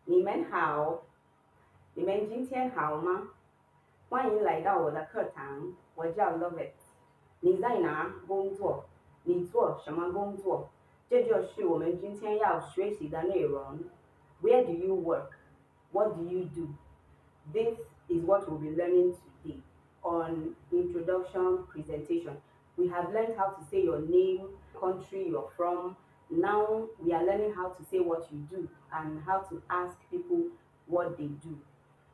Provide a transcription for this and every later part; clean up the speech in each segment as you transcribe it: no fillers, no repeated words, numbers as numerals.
你们好，你们今天好吗？欢迎来到我的课堂，我叫 Love It。你在哪工作？你做什么工作？这就是我们今天要学习的内容。Where do you work? What do you do? This is what we'll be learning today on introduction presentation. We have learned how to say your name, country you're from. Now we are learning how to say what you do and how to ask people what they do.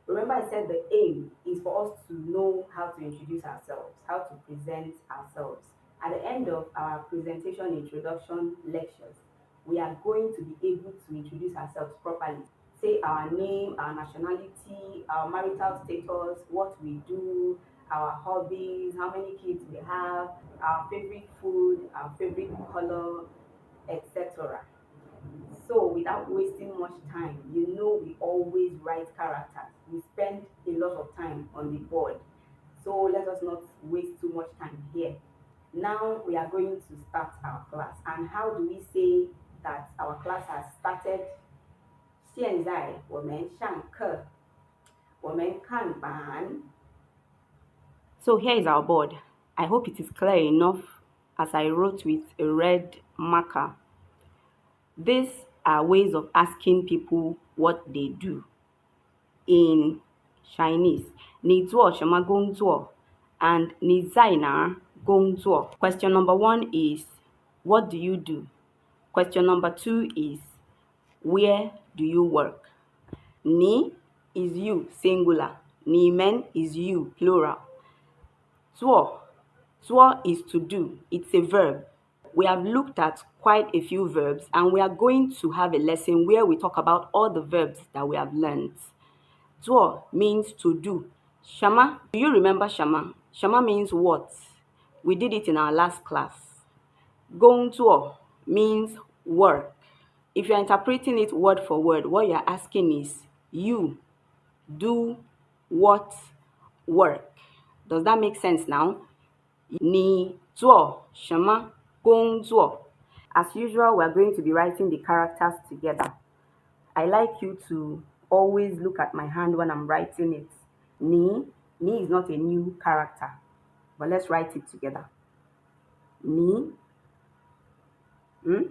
Remember, I said the aim is for us to know how to introduce ourselves, how to present ourselves. At the end of our presentation introduction lectures, we are going to be able to introduce ourselves properly. Say our name, our nationality, our marital status, what we do, our hobbies, how many kids we have, our favorite food, our favorite color, etc. So without wasting much time, you know we always write characters. We spend a lot of time on the board. So let us not waste too much time here. Now we are going to start our class. And how do we say that our class has started? 现在我们上课，我们看板。So here is our board. I hope it is clear enough as I wrote with a red marker. These are ways of asking people what they do. In Chinese, 你做什么工作 and 你在哪工作. Question number 1 is, what do you do? Question number 2 is, where do you work? 你 is you, singular. 你们 is you, plural. 做 is to do. It's a verb. We have looked at quite a few verbs and we are going to have a lesson where we talk about all the verbs that we have learned. 做 means to do. Shama, do you remember Shama? Shama means what? We did it in our last class. 工作 means work. If you're interpreting it word for word, what you're asking is, you do what work? Does that make sense now? 你做什么工作? As usual, we're going to be writing the characters together. I like you to always look at my hand when I'm writing it. Ni is not a new character, but let's write it together. Ni, ni,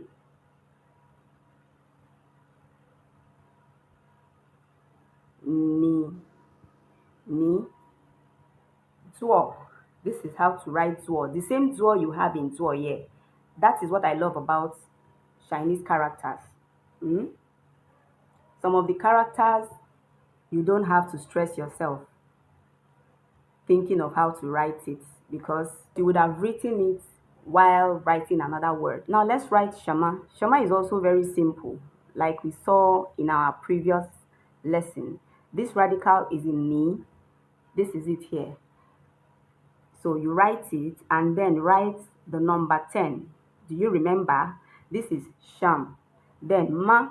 ni, zuo. This is how to write zuo. The same zuo you have in zuo here. That is what I love about Chinese characters. Some of the characters, you don't have to stress yourself thinking of how to write it because you would have written it while writing another word. Now let's write Shama. Shama is also very simple, like we saw in our previous lesson. This radical is in ni. This is it here. So you write it and then write the number 10. Do you remember? This is sham. Then ma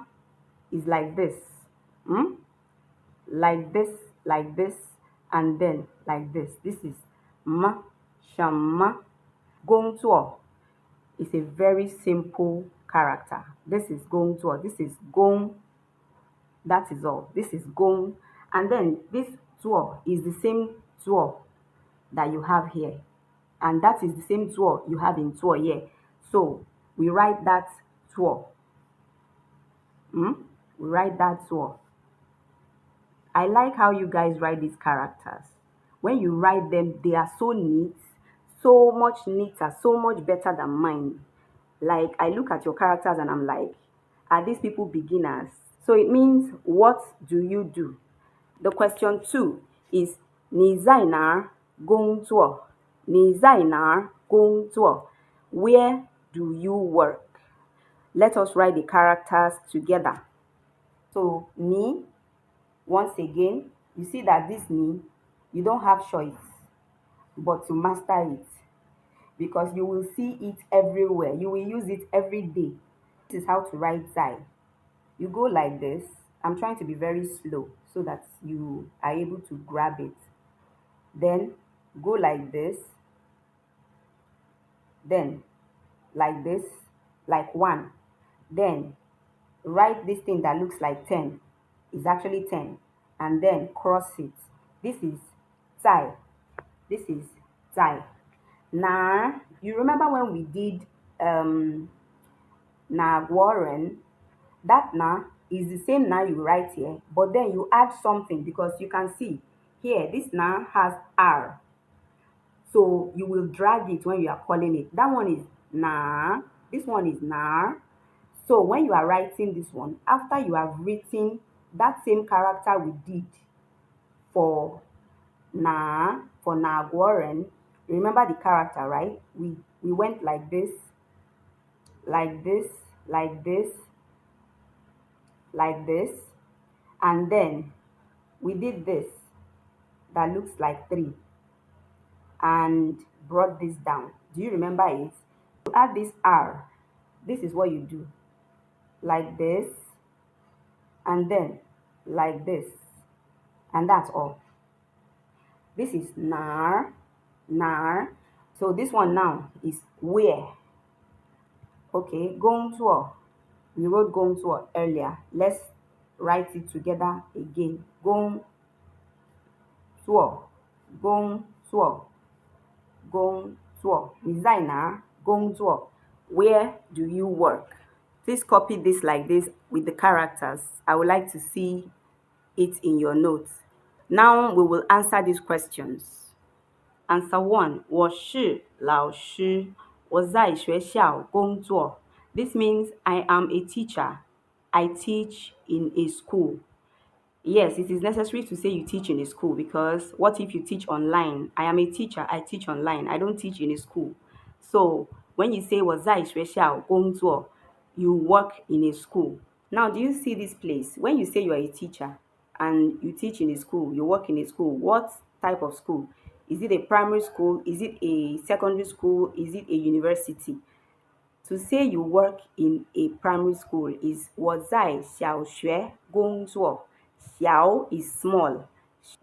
is like this. Like this, and then like this. This is ma, shama. Gōngzuò is a very simple character. This is gōngzuò. This is gong. That is all. This is gong. And then this zuo is the same zuo that you have here. And that is the same zuo you have in zuo here. So we write that zuo. We write that zuo. I like how you guys write these characters. When you write them, they are so neat, so much neater, so much better than mine. Like, I look at your characters and I'm like, are these people beginners? So it means, what do you do? The question 2 is, 你在哪工作? 你在哪工作? Where do you work? Let us write the characters together. So, ni, once again, you see that this ni, you don't have choice but to master it because you will see it everywhere. You will use it every day. This is how to write zai. You go like this. I'm trying to be very slow so that you are able to grab it. Then go like this. Then like this, like 1. Then write this thing that looks like 10. is actually 10. And then cross it. This is 在. This is 在. Na, you remember when we did na guoren? That na is the same na you write here, but then you add something because you can see here this na has R. So you will drag it when you are calling it. That one is na, this one is na. So when you are writing this one, after you have written that same character we did for na guoren, remember the character, right? We went like this, like this, like this, like this, and then we did this that looks like 3 and brought this down. Do you remember it? To add this R, this is what you do. Like this, and then like this, and that's all. This is nar, nar. So this one now is where. Okay, gōngzuò. We wrote gōngzuò earlier. Let's write it together again. Gōngzuò, gōngzuò, gōngzuò. 你在哪? Gōngzuò. Where do you work? Please copy this like this with the characters. I would like to see it in your notes. Now we will answer these questions. Answer 1. 我是老师。我在学校工作. This means I am a teacher. I teach in a school. Yes, it is necessary to say you teach in a school because what if you teach online? I am a teacher. I teach online. I don't teach in a school. So when you say 我在学校工作, you work in a school. Now, do you see this place? When you say you are a teacher and you teach in a school, you work in a school, what type of school? Is it a primary school? Is it a secondary school? Is it a university? To say you work in a primary school is 我在小学工作. 小 is small.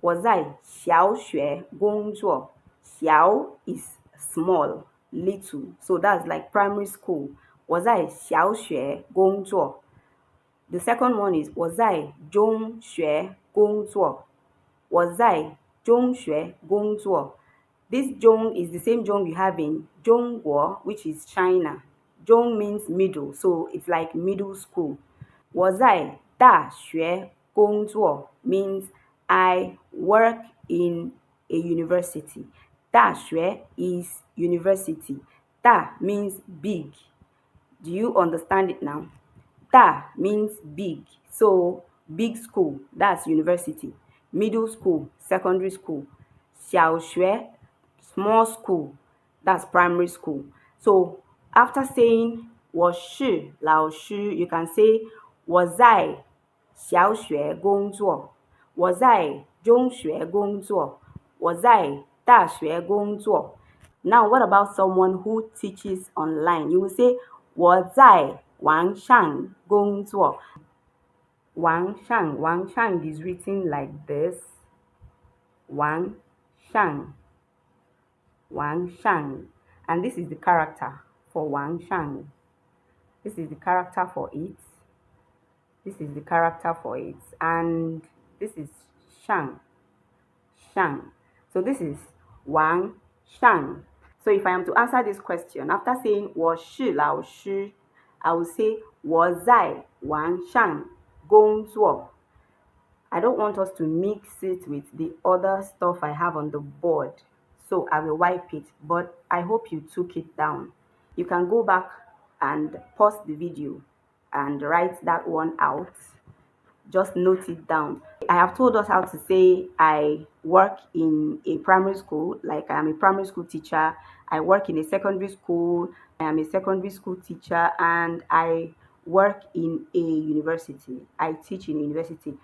我在小学工作. 小 is small, little. So that's like primary school. 我在小学工作. The second one is 我在中学工作. 我在中学工作. This zhong is the same zhong you have in Zhongguo, which is China. Zhong means middle, so it's like middle school. 我在大学工作 means I work in a university. 大学 is university. 大 means big. Do you understand it now? 大 means big. So big school, that's university. Middle school, secondary school. 小学, small school, that's primary school. So after saying 我是老师, you can say 我在小学工作. 我在中学工作. 我在大学工作. Now what about someone who teaches online? You will say 我在网上工作. 网上 is written like this. 网上. And this is the character for 网上. This is the character for it. This is the character for it. And this is shang. So this is 网上. So if I am to answer this question, after saying 我是老师, I will say 我在网上工作. I don't want us to mix it with the other stuff I have on the board. So I will wipe it, but I hope you took it down. You can go back and pause the video and write that one out. Just note it down. I have told us how to say I work in a primary school, like I am a primary school teacher. I work in a secondary school. I am a secondary school teacher, and I work in a university. I teach in a university.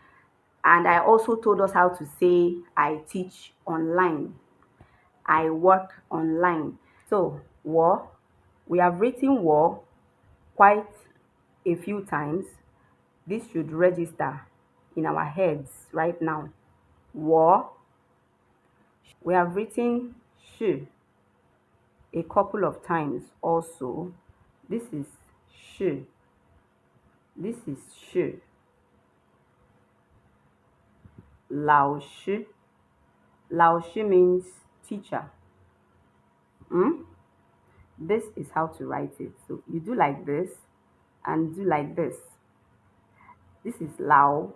And I also told us how to say I teach online. I work online. So, 我, we have written 我 quite a few times. This should register in our heads right now. 我, we have written 是 a couple of times also. This is 是. This is 是.老师. 老师 means teacher. This is how to write it. So you do like this and do like this. This is lao,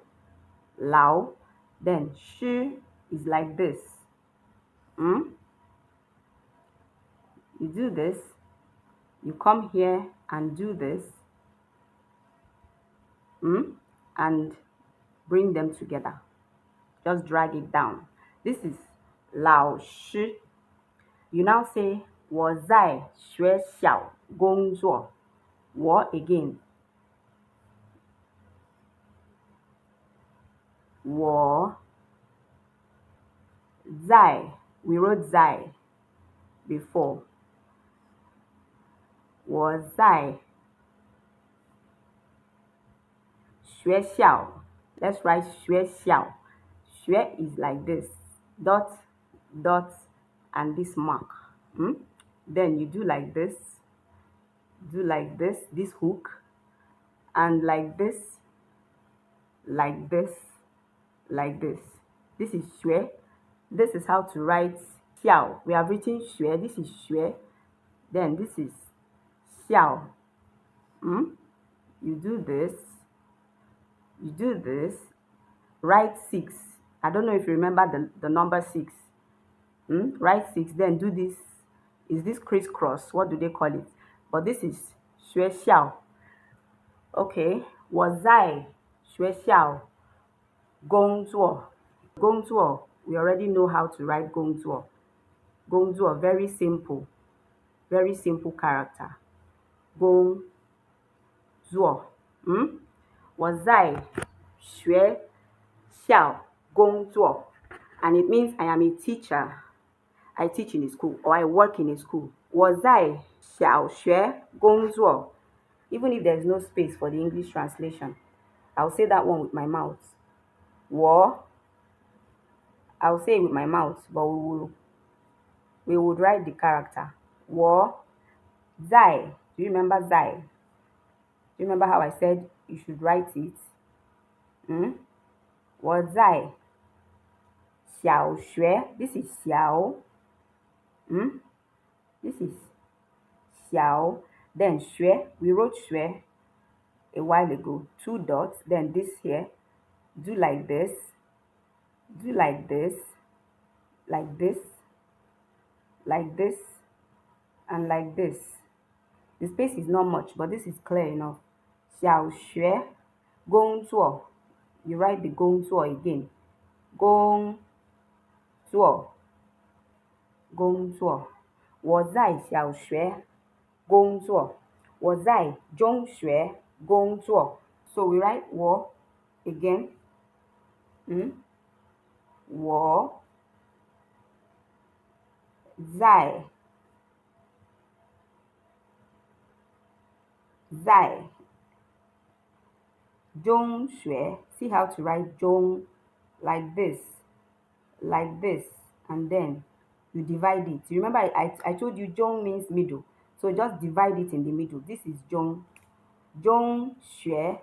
lao. Then shi is like this. You do this. You come here and do this. And bring them together. Just drag it down. This is lao shi. You now say 我在学校工作. 我 again. 我在 we wrote 在 before. 我在学校. Let's write 学校. 学 is like this. Dot, dot, and this mark. Then you do like this. Do like this. This hook. And like this. Like this. Like this. This is 学. This is how to write 校. We have written 学. This is 学. Then this is 校. You do this. You do this. Write 6. I don't know if you remember the number 6. Write 6. Then do this. Is this crisscross? What do they call it? But this is 学校. Okay. 我在学校工作. 工作. We already know how to write 工作. 工作. Very simple. Very simple character. 工作. 我在学校工作. And it means I am a teacher. I teach in a school or I work in a school. 我在小学工作. Even if there's no space for the English translation, I'll say that one with my mouth. 我 I'll say it with my mouth, but we would write the character. 我在. Do you remember 在? Do you remember how I said you should write it? 我在小学. This is 小. This is 小. Then 学. We wrote 学a while ago. 2 dots. Then this here. Do like this. Do like this. Like this. Like this. And like this. The space is not much, but this is clear enough. 小学工作. You write the 工作 again. 工作工作. 我在小学工作. 我在中学工作. So we write 我 again. 我在中学. See how to write 中 like this, and then you divide it. You remember I told you 中 means middle, so just divide it in the middle. This is 中. 中学.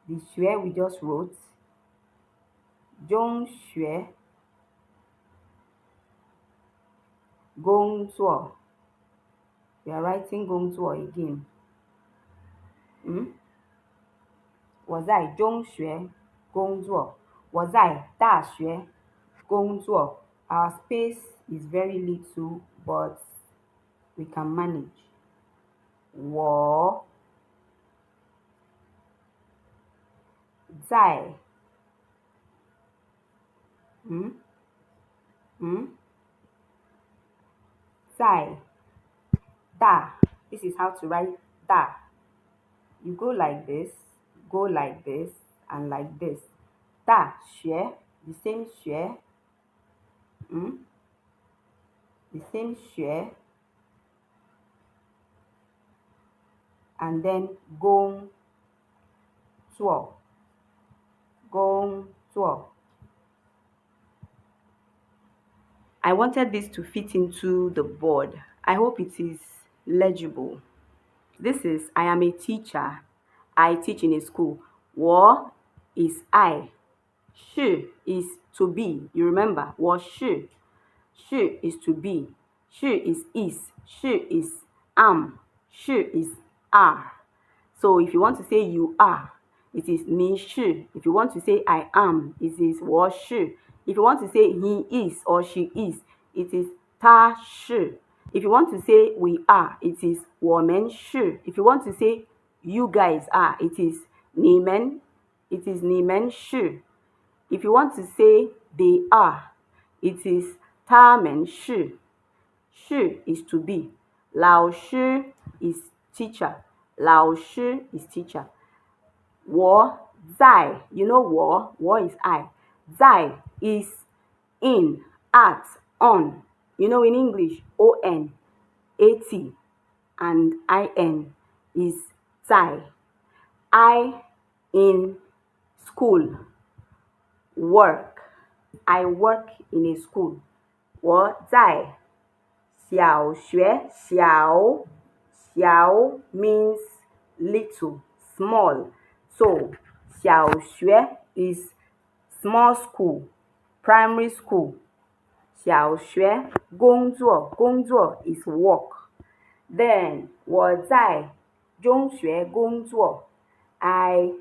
The 学 we just wrote. 中学工作. We are writing 工作 again. 我在中学工作. 我在大学工作. Our space is very little, but we can manage. 我在在大. This is how to write 大. You go like this, and like this. 大学, the same 学. The same 学. And then 工作. I wanted this to fit into the board. I hope it is legible. This is I am a teacher. I teach in a school. 我 is I. 是 is to be. You remember? 我是 is to be. 是 is. 是 is am. 是 is are. So if you want to say you are, it is 你是. If you want to say I am, it is 我是. If you want to say he is or she is, it is 他是. If you want to say we are, it is 我们是. If you want to say you guys are, it is 你们. It is 你们是. If you want to say they are, it is 他们是. 是 is to be. 老师 is teacher. 老师 is teacher. 我在 you know 我 is I. 在 is in, at, on. You know in English, on, at, and in is 在. I in school. Work. I work in a school. 我在小学小 means little, small. So 小学 is small school, primary school. 小学工作 is work. Then 我在中学工作 I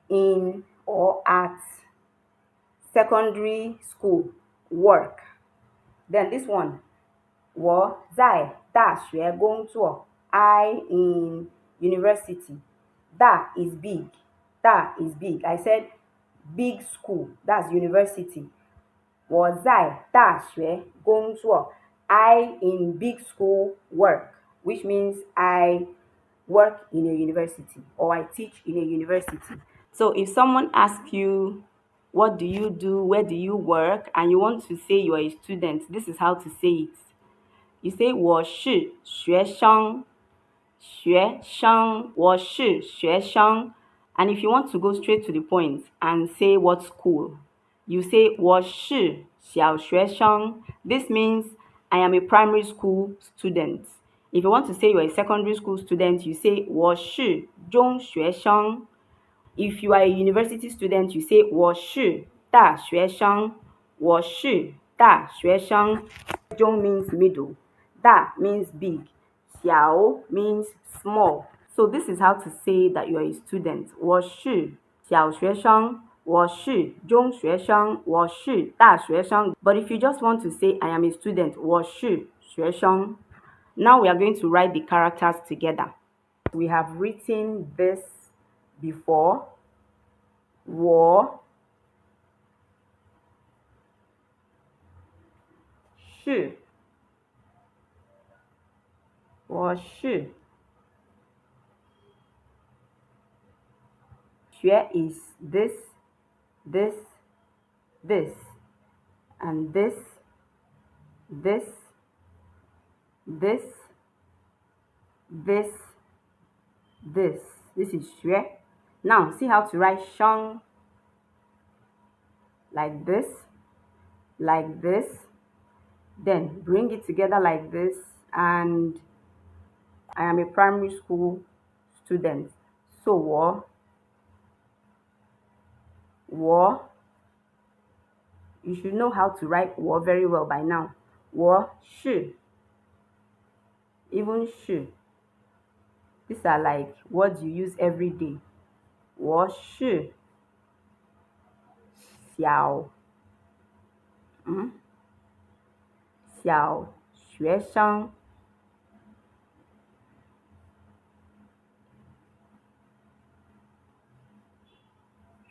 in or at secondary school work. Then this one 我在大学工作 I in university. That is big. I said big school. That's university. 我在大学工作 I in big school work, which means I work in a university or I teach in a university. So if someone asks you, what do you do, where do you work, and you want to say you are a student, this is how to say it. You say 我是学生 我是学生 And if you want to go straight to the point and say what school, you say 我是小学生 This means I am a primary school student. If you want to say you're a secondary school student, you say 我是中学生 If you are a university student, you say 我是大学生我是大学生中 means middle. 大 means big. 小 means small. So this is how to say that you are a student. 我是小学生我是中学生我是大学生 But if you just want to say I am a student, 我是学生 Now we are going to write the characters together. We have written this before. 我是学 is this, and this. This is 学 Now see how to write 生 like this, then bring it together like this, and I am a primary school student. So 我 you should know how to write 我 very well by now. 我是 even 是 These are like words you use every day. 我是小学生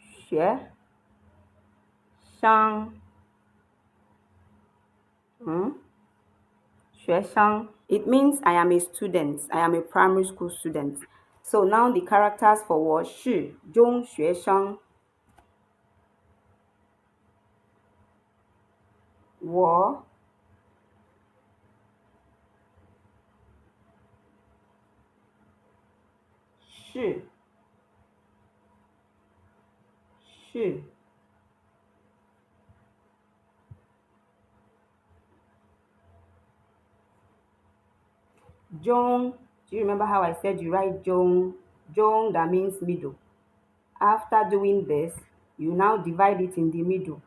学生学生 It means I am a student. I am a primary school student. So now the characters for 我是中学生我是中 Do you remember how I said you write 中 that means middle. After doing this, You now divide it in the middle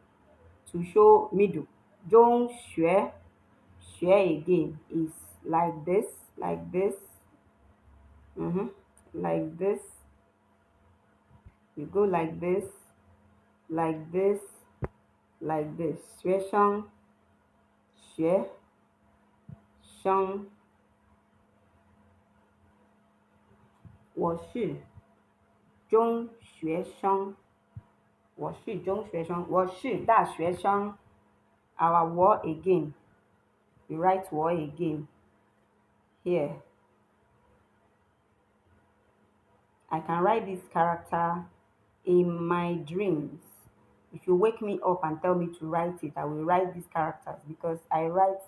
to show middle. 中学, 学 again is like this, like this, like this. You go like this, like this, like this. 学生, 学生。我是中学生，我是中学生，我是大学生。Our 我 again. You write 我 again. Here. I can write this character in my dreams. If you wake me up and tell me to write it, I will write these characters because I write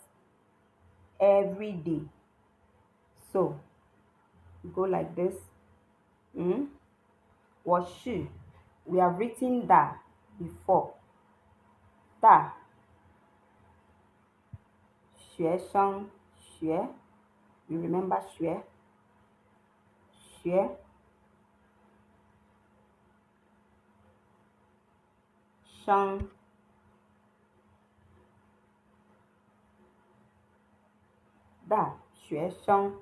every day. So, go like this. 我是 we have written da before. Da 学生学 you remember 学生大学生。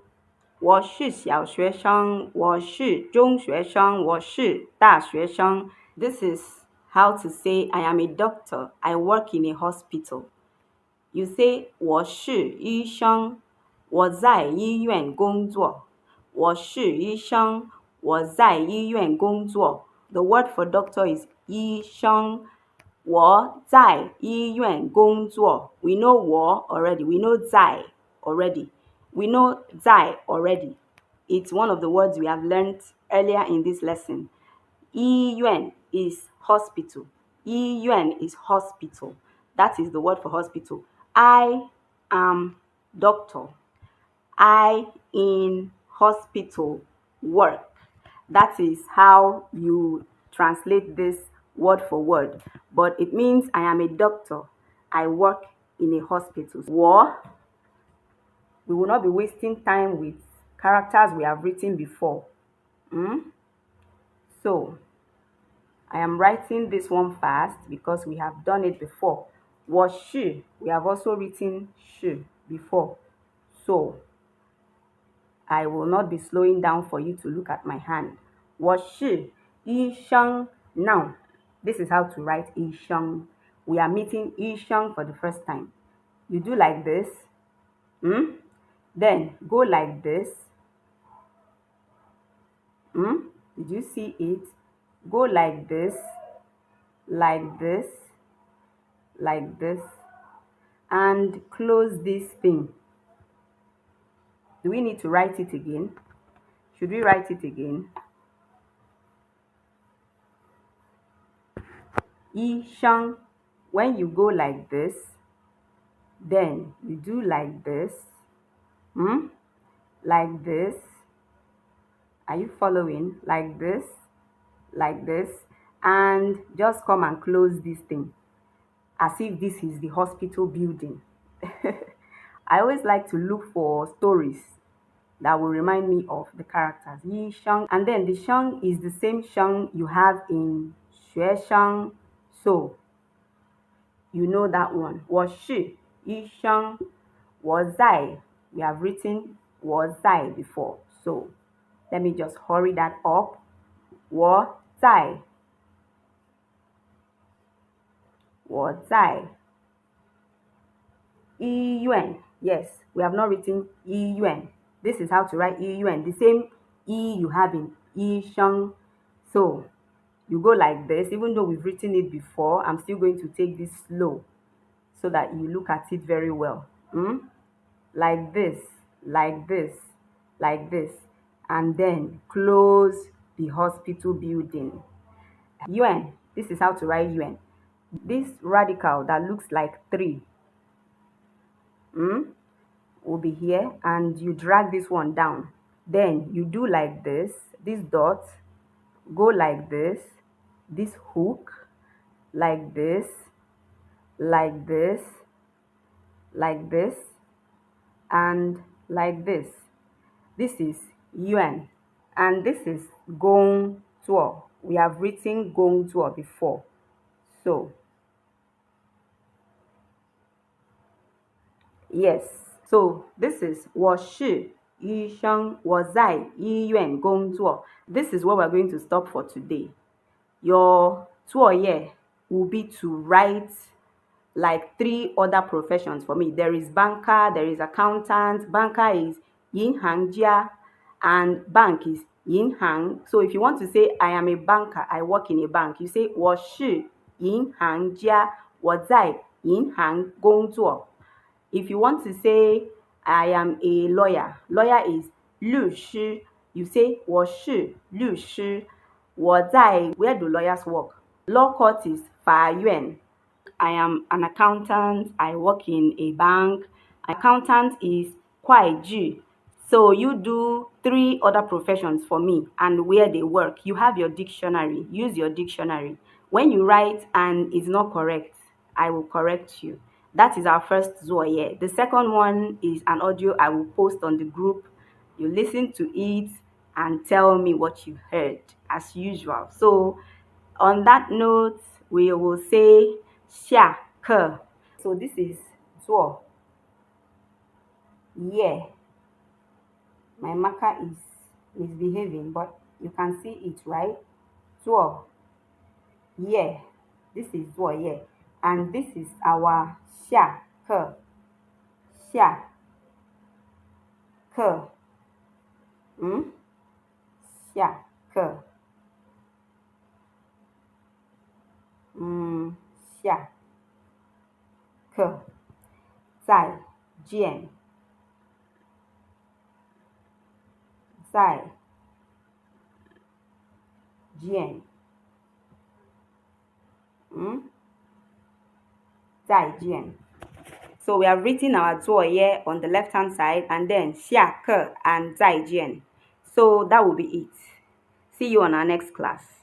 我是小学生，我是中学生，我是大学生。This is how to say I am a doctor. I work in a hospital. You say 我是医生，我在医院工作。我是医生，我在医院工作。The word for doctor is 医生。我在医院工作。We know 我 already. We know 在 already. We know 在 already. It's one of the words we have learned earlier in this lesson. 医院 is hospital. 医院 is hospital. That is the word for hospital. I am doctor. I in hospital work. That is how you translate this word for word. But it means I am a doctor. I work in a hospital. We will not be wasting time with characters we have written before. So, I am writing this one fast because we have done it before. 我是 we have also written 是 before. So, I will not be slowing down for you to look at my hand. 我是医生 Now, this is how to write 医生. We are meeting 医生 for the first time. You do like this. Then go like this. Did you see it? Go like this, like this, like this, and close this thing. Do we need to write it again? Should we write it again? 医生, when you go like this, then you do like this, like this. Are you following? Like this, and just come and close this thing as if this is the hospital building. I always like to look for stories that will remind me of the characters. Yi sheng, and then the sheng is the same sheng you have in xue sheng, so you know that one. 我是医生，我在 we have written 我在 before, so let me just hurry that up. 我在医院 yes, we have not written 医院. This is how to write 医院, the same E you have in 医生. So you go like this. Even though we've written it before, I'm still going to take this slow so that you look at it very well. Like this, like this, like this, and then close the hospital building. Yuan, this is how to write yuan. This radical that looks like 3 will be here, and you drag this one down. Then you do like this dot, go like this hook, like this, like this, like this, and like this. This is yuan, and this is gōngzuò. We have written gōngzuò before. So, yes. So, this is 我是医生，我在医院工作. This is what we're going to stop for today. Your 作业 will be to write like 3 other professions for me. There is banker, there is accountant. Banker is 银行家 and bank is 银行. So if you want to say I am a banker, I work in a bank, you say 我是银行家，我在银行工作. If you want to say I am a lawyer, lawyer is 律师. You say 我是律师，我在 where do lawyers work? Law court is 法院. I am an accountant. I work in a bank. Accountant is 会计. So you do 3 other professions for me and where they work. You have your dictionary. Use your dictionary. When you write and it's not correct, I will correct you. That is our first zoye. The second one is an audio I will post on the group. You listen to it and tell me what you heard as usual. So on that note, we will say 下课. So this is 做 yeah. My marker is misbehaving, but you can see it, right? 做 yeah. This is 做 yeah. And this is our 下课. 下课. 下课. 下课. 再见. 再见. 再见. So we have written our 作业 on the left hand side and then 下课 and 再见. So that will be it. See you on our next class.